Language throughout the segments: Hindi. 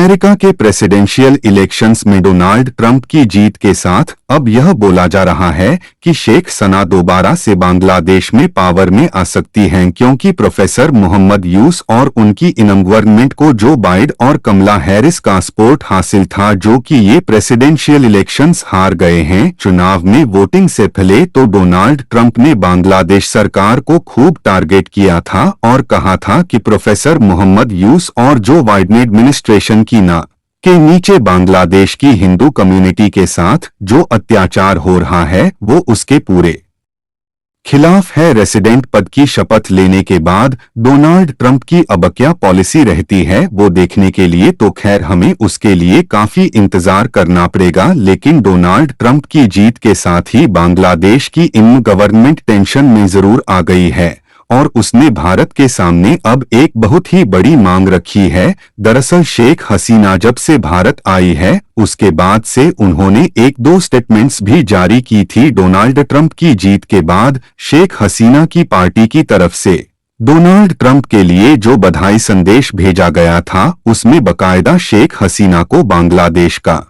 अमेरिका के प्रेसिडेंशियल इलेक्शंस में डोनाल्ड ट्रंप की जीत के साथ अब यह बोला जा रहा है कि शेख सना दोबारा से बांग्लादेश में पावर में आ सकती हैं, क्योंकि प्रोफेसर मोहम्मद यूस और उनकी इनम गवर्नमेंट को जो बाइडेन और कमला हैरिस का सपोर्ट हासिल था, जो कि ये प्रेसिडेंशियल इलेक्शंस हार गए हैं। चुनाव में वोटिंग से पहले तो डोनाल्ड ट्रंप ने बांग्लादेश सरकार को खूब टारगेट किया था और कहा था कि प्रोफेसर मोहम्मद यूस और जो बाइडेन एडमिनिस्ट्रेशन की ना के नीचे बांग्लादेश की हिंदू कम्युनिटी के साथ जो अत्याचार हो रहा है वो उसके पूरे खिलाफ है। रेसिडेंट पद की शपथ लेने के बाद डोनाल्ड ट्रंप की अब क्या पॉलिसी रहती है वो देखने के लिए तो खैर हमें उसके लिए काफी इंतजार करना पड़ेगा, लेकिन डोनाल्ड ट्रंप की जीत के साथ ही बांग्लादेश की इन गवर्नमेंट टेंशन में जरूर आ गई है और उसने भारत के सामने अब एक बहुत ही बड़ी मांग रखी है। दरअसल शेख हसीना जब से भारत आई है उसके बाद से उन्होंने एक दो स्टेटमेंट्स भी जारी की थी। डोनाल्ड ट्रंप की जीत के बाद शेख हसीना की पार्टी की तरफ से डोनाल्ड ट्रंप के लिए जो बधाई संदेश भेजा गया था उसमें बकायदा शेख हसीना को बांग्लादेश का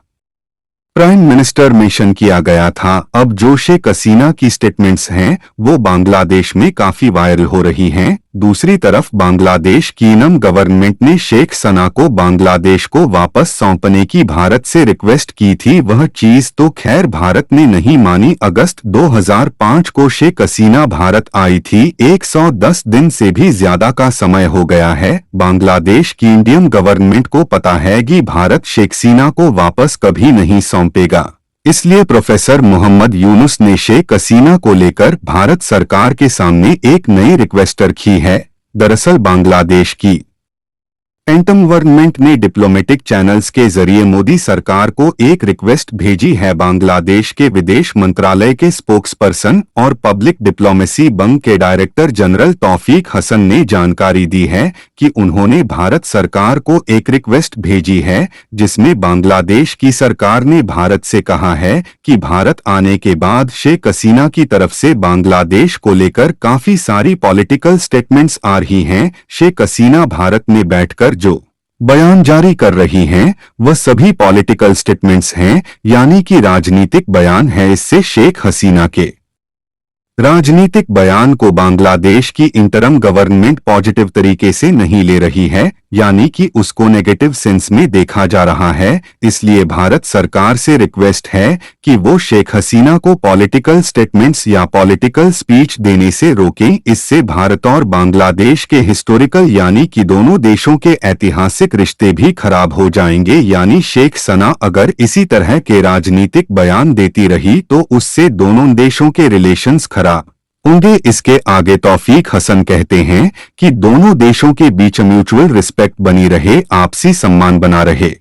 प्राइम मिनिस्टर मेंशन किया गया था। अब जो शेख हसीना की स्टेटमेंट्स हैं वो बांग्लादेश में काफी वायरल हो रही हैं। दूसरी तरफ बांग्लादेश की इनम गवर्नमेंट ने शेख सना को बांग्लादेश को वापस सौंपने की भारत से रिक्वेस्ट की थी। वह चीज तो खैर भारत ने नहीं मानी। अगस्त 2005 को शेख हसीना भारत आई थी। 110 दिन से भी ज्यादा का समय हो गया है। बांग्लादेश की इंडियन गवर्नमेंट को पता है कि भारत शेख हसीना को वापस कभी नहीं सौंपेगा, इसलिए प्रोफेसर मोहम्मद यूनुस ने शेख हसीना को लेकर भारत सरकार के सामने एक नई रिक्वेस्ट रखी है। दरअसल बांग्लादेश की एंटम गवर्नमेंट ने डिप्लोमेटिक चैनल्स के जरिए मोदी सरकार को एक रिक्वेस्ट भेजी है। बांग्लादेश के विदेश मंत्रालय के स्पोक्सपर्सन और पब्लिक डिप्लोमेसी बंग के डायरेक्टर जनरल तौफीक हसन ने जानकारी दी है कि उन्होंने भारत सरकार को एक रिक्वेस्ट भेजी है जिसमें बांग्लादेश की सरकार ने भारत से कहा है कि भारत आने के बाद शेख हसीना की तरफ से बांग्लादेश को लेकर काफी सारी पॉलिटिकल स्टेटमेंट्स आ रही हैं। शेख हसीना भारत में बैठकर जो बयान जारी कर रही हैं वह सभी पॉलिटिकल स्टेटमेंट्स हैं, यानी कि राजनीतिक बयान है। इससे शेख हसीना के राजनीतिक बयान को बांग्लादेश की इंटरम गवर्नमेंट पॉजिटिव तरीके से नहीं ले रही है, यानी कि उसको नेगेटिव सेंस में देखा जा रहा है। इसलिए भारत सरकार से रिक्वेस्ट है कि वो शेख हसीना को पॉलिटिकल स्टेटमेंट्स या पॉलिटिकल स्पीच देने से रोकें। इससे भारत और बांग्लादेश के हिस्टोरिकल यानी कि दोनों देशों के ऐतिहासिक रिश्ते भी खराब हो जाएंगे। यानी शेख सना अगर इसी तरह के राजनीतिक बयान देती रही तो उससे दोनों देशों के रिलेशंस खराब होंगे। इसके आगे तौफीक हसन कहते हैं कि दोनों देशों के बीच म्यूचुअल रिस्पेक्ट बनी रहे, आपसी सम्मान बना रहे।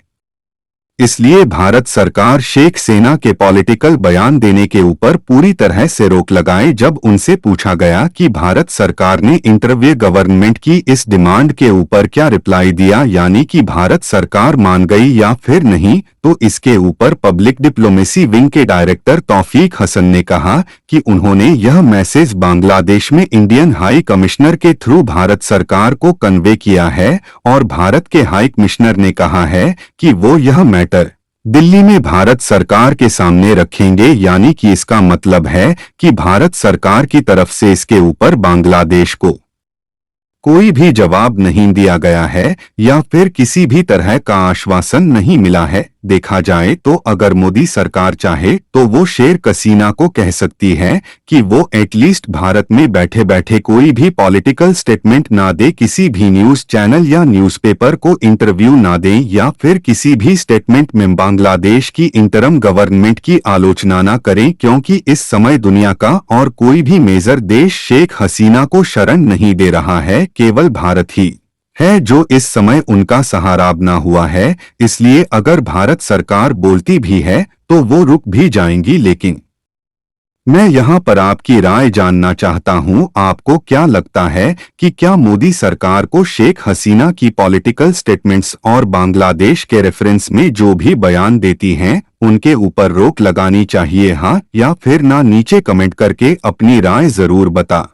इसलिए भारत सरकार शेख सेना के पॉलिटिकल बयान देने के ऊपर पूरी तरह से रोक लगाए। जब उनसे पूछा गया कि भारत सरकार ने इंटरव्यू गवर्नमेंट की इस डिमांड के ऊपर क्या रिप्लाई दिया, यानी कि भारत सरकार मान गई या फिर नहीं, तो इसके ऊपर पब्लिक डिप्लोमेसी विंग के डायरेक्टर तौफीक हसन ने कहा कि उन्होंने यह मैसेज बांग्लादेश में इंडियन हाई कमिश्नर के थ्रू भारत सरकार को कन्वे किया है और भारत के हाई कमिश्नर ने कहा है कि वो यह मैटर दिल्ली में भारत सरकार के सामने रखेंगे। यानी कि इसका मतलब है कि भारत सरकार की तरफ से इसके ऊपर बांग्लादेश को कोई भी जवाब नहीं दिया गया है या फिर किसी भी तरह का आश्वासन नहीं मिला है। देखा जाए तो अगर मोदी सरकार चाहे तो वो शेख हसीना को कह सकती है कि वो एटलीस्ट भारत में बैठे बैठे कोई भी पॉलिटिकल स्टेटमेंट ना दे, किसी भी न्यूज चैनल या न्यूज़पेपर को इंटरव्यू ना दें या फिर किसी भी स्टेटमेंट में बांग्लादेश की इंटरम गवर्नमेंट की आलोचना ना करें, क्योंकि इस समय दुनिया का और कोई भी मेजर देश शेख हसीना को शरण नहीं दे रहा है। केवल भारत ही है जो इस समय उनका सहारा बना हुआ है। इसलिए अगर भारत सरकार बोलती भी है तो वो रुक भी जाएंगी। लेकिन मैं यहाँ पर आपकी राय जानना चाहता हूँ, आपको क्या लगता है कि क्या मोदी सरकार को शेख हसीना की पॉलिटिकल स्टेटमेंट्स और बांग्लादेश के रेफरेंस में जो भी बयान देती हैं उनके ऊपर रोक लगानी चाहिए, हाँ या फिर ना? नीचे कमेंट करके अपनी राय जरूर बता।